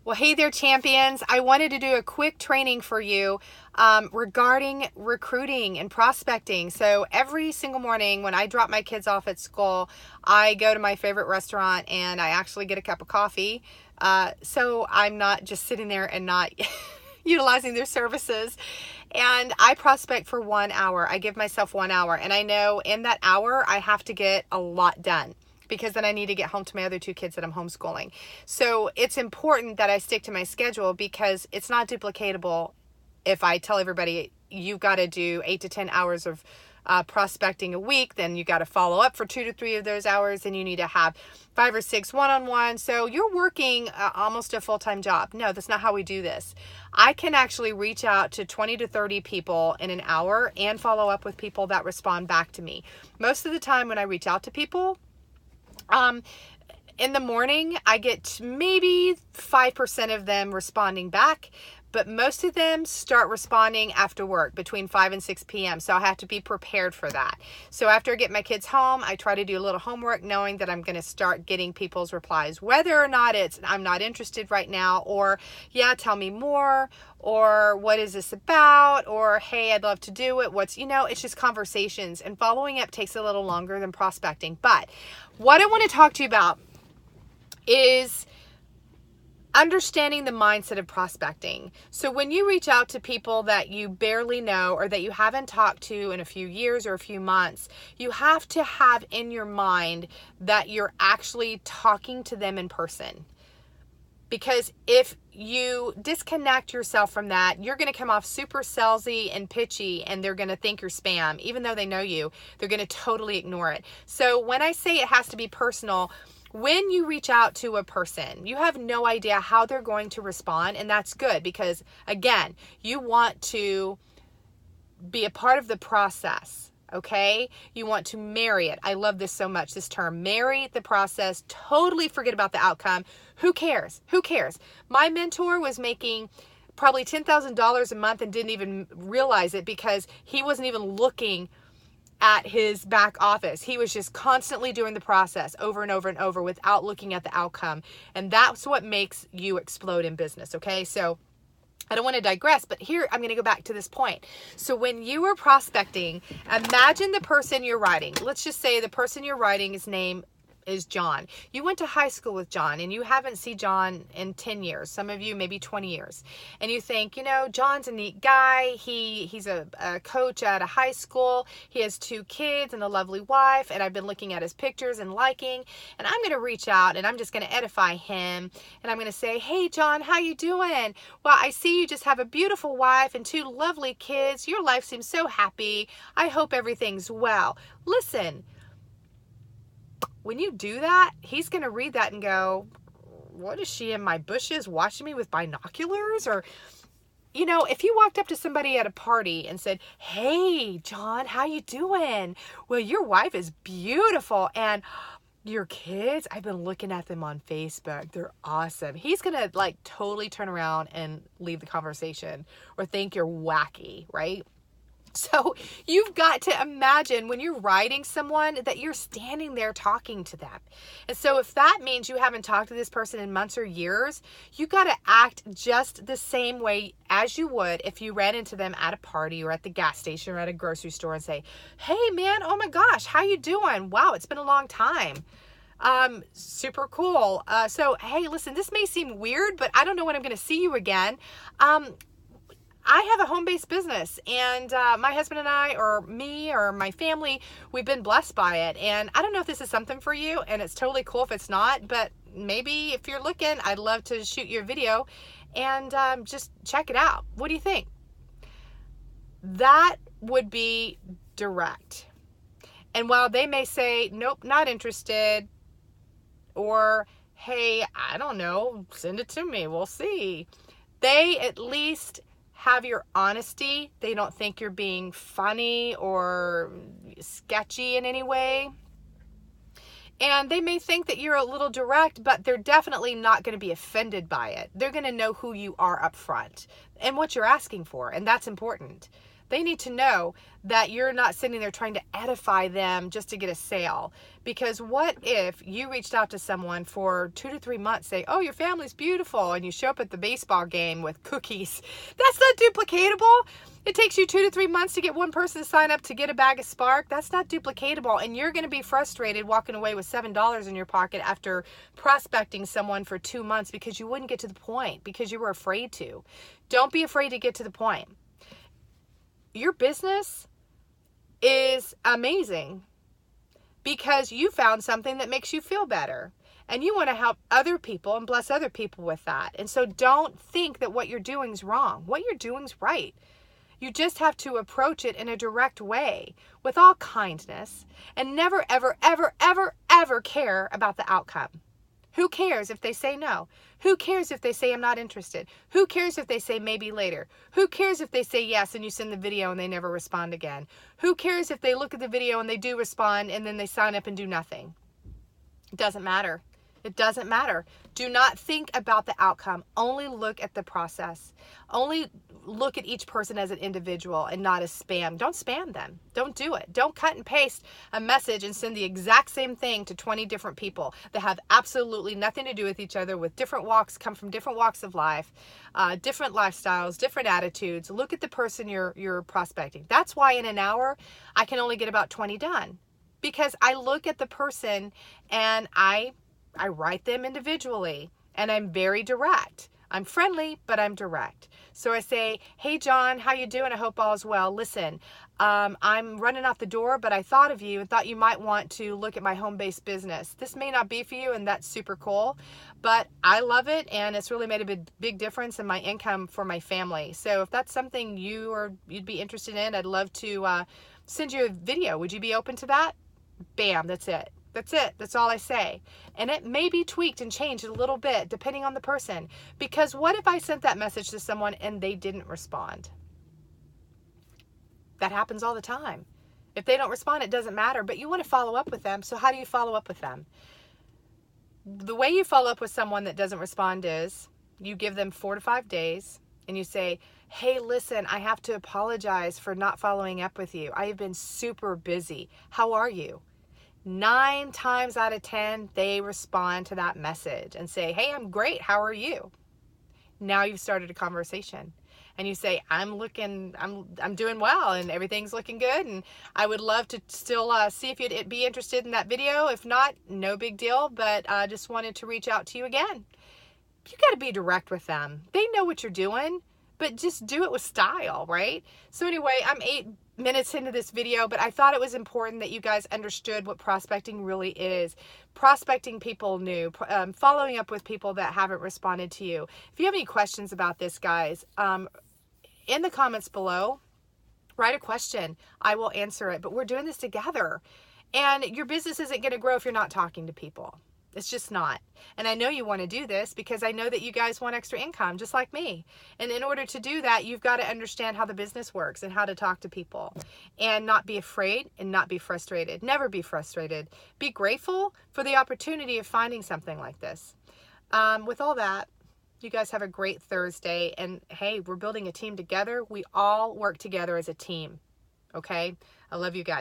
Well, hey there, champions. I wanted to do a quick training for you regarding recruiting and prospecting. So every single morning when I drop my kids off at school, I go to my favorite restaurant and I actually get a cup of coffee. So I'm not just sitting there and not utilizing their services. And I prospect for 1 hour. I give myself 1 hour. And I know in that hour, I have to get a lot done, because then I need to get home to my other two kids that I'm homeschooling. So it's important that I stick to my schedule, because it's not duplicatable. If I tell everybody you've got to do 8 to 10 hours of prospecting a week, then you got to follow up for 2 to 3 of those hours, and you need to have 5 or 6 one-on-one. So you're working almost a full-time job. No, that's not how we do this. I can actually reach out to 20 to 30 people in an hour and follow up with people that respond back to me. Most of the time when I reach out to people, in the morning, I get maybe 5% of them responding back, but most of them start responding after work between 5 and 6 p.m. So I have to be prepared for that. So after I get my kids home, I try to do a little homework, knowing that I'm going to start getting people's replies, whether or not it's I'm not interested right now, or yeah, tell me more, or what is this about, or hey, I'd love to do it. It's just conversations, and following up takes a little longer than prospecting. But what I want to talk to you about is understanding the mindset of prospecting. So when you reach out to people that you barely know or that you haven't talked to in a few years or a few months, you have to have in your mind that you're actually talking to them in person. Because if you disconnect yourself from that, you're going to come off super salesy and pitchy, and they're going to think you're spam. Even though they know you, they're going to totally ignore it. So when I say it has to be personal, when you reach out to a person, you have no idea how they're going to respond. And that's good, because again, you want to be a part of the process. Okay? You want to marry it. I love this so much, this term, marry the process. Totally forget about the outcome. Who cares? Who cares? My mentor was making probably $10,000 a month and didn't even realize it, because he wasn't even looking at his back office. He was just constantly doing the process over and over and over without looking at the outcome. And that's what makes you explode in business. Okay? So I don't want to digress, but here I'm going to go back to this point. So when you are prospecting, imagine the person you're writing. Let's just say the person you're writing, his name is John. You went to high school with John, and you haven't seen John in 10 years. Some of you, maybe 20 years. And you think, John's a neat guy. He's a coach at a high school. He has 2 kids and a lovely wife. And I've been looking at his pictures and liking. And I'm going to reach out, and I'm just going to edify him. And I'm going to say, hey, John, how you doing? Well, I see you just have a beautiful wife and 2 lovely kids. Your life seems so happy. I hope everything's well. Listen, when you do that, he's going to read that and go, what is she in my bushes watching me with binoculars? Or, if you walked up to somebody at a party and said, hey, John, how you doing? Well, your wife is beautiful. And your kids, I've been looking at them on Facebook. They're awesome. He's going to totally turn around and leave the conversation, or think you're wacky, right? So you've got to imagine when you're writing someone that you're standing there talking to them. And so if that means you haven't talked to this person in months or years, you got to act just the same way as you would if you ran into them at a party or at the gas station or at a grocery store and say, hey man, oh my gosh, how you doing? Wow, it's been a long time. Super cool. So, hey, listen, this may seem weird, but I don't know when I'm going to see you again. I have a home-based business, and my husband and I, or me, or my family, we've been blessed by it. And I don't know if this is something for you, and it's totally cool if it's not, but maybe if you're looking, I'd love to shoot you a video and just check it out. What do you think? That would be direct. And while they may say, nope, not interested, or, hey, I don't know, send it to me, we'll see, they at least have your honesty. They don't think you're being funny or sketchy in any way. And they may think that you're a little direct, but they're definitely not going to be offended by it. They're going to know who you are up front and what you're asking for. And that's important. They need to know that you're not sitting there trying to edify them just to get a sale. Because what if you reached out to someone for 2 to 3 months, say, oh, your family's beautiful, and you show up at the baseball game with cookies? That's not duplicatable. It takes you 2 to 3 months to get one person to sign up to get a bag of Spark. That's not duplicatable. And you're going to be frustrated walking away with $7 in your pocket after prospecting someone for 2 months because you wouldn't get to the point, because you were afraid to. Don't be afraid to get to the point. Your business is amazing because you found something that makes you feel better, and you want to help other people and bless other people with that. And so don't think that what you're doing is wrong. What you're doing is right. You just have to approach it in a direct way with all kindness and never, ever, ever, ever, ever care about the outcome. Who cares if they say no? Who cares if they say I'm not interested? Who cares if they say maybe later? Who cares if they say yes and you send the video and they never respond again? Who cares if they look at the video and they do respond and then they sign up and do nothing? It doesn't matter. It doesn't matter. Do not think about the outcome. Only look at the process. Only look at each person as an individual and not as spam. Don't spam them. Don't do it. Don't cut and paste a message and send the exact same thing to 20 different people that have absolutely nothing to do with each other, with different walks, come from different walks of life, different lifestyles, different attitudes. Look at the person you're prospecting. That's why in an hour, I can only get about 20 done, because I look at the person and I write them individually, and I'm very direct. I'm friendly, but I'm direct. So I say, hey, John, how you doing? I hope all is well. Listen, I'm running out the door, but I thought of you and thought you might want to look at my home-based business. This may not be for you, and that's super cool, but I love it, and it's really made a big difference in my income for my family. So if that's something you'd be interested in, I'd love to send you a video. Would you be open to that? Bam, that's it. That's it. That's all I say. And it may be tweaked and changed a little bit depending on the person. Because what if I sent that message to someone and they didn't respond? That happens all the time. If they don't respond, it doesn't matter. But you want to follow up with them. So how do you follow up with them? The way you follow up with someone that doesn't respond is you give them 4 to 5 days and you say, hey, listen, I have to apologize for not following up with you. I have been super busy. How are you? 9 times out of 10, they respond to that message and say, hey, I'm great. How are you? Now you've started a conversation, and you say, I'm doing well, and everything's looking good, and I would love to still see if you'd be interested in that video. If not, no big deal, but I just wanted to reach out to you again. You got to be direct with them. They know what you're doing, but just do it with style, right? So anyway, I'm 8 minutes into this video, but I thought it was important that you guys understood what prospecting really is. Prospecting people new, following up with people that haven't responded to you. If you have any questions about this, guys, in the comments below, write a question. I will answer it, but we're doing this together. And your business isn't going to grow if you're not talking to people. It's just not. And I know you want to do this because I know that you guys want extra income, just like me. And in order to do that, you've got to understand how the business works and how to talk to people and not be afraid and not be frustrated. Never be frustrated. Be grateful for the opportunity of finding something like this. With all that, you guys have a great Thursday. And hey, we're building a team together. We all work together as a team. Okay? I love you guys.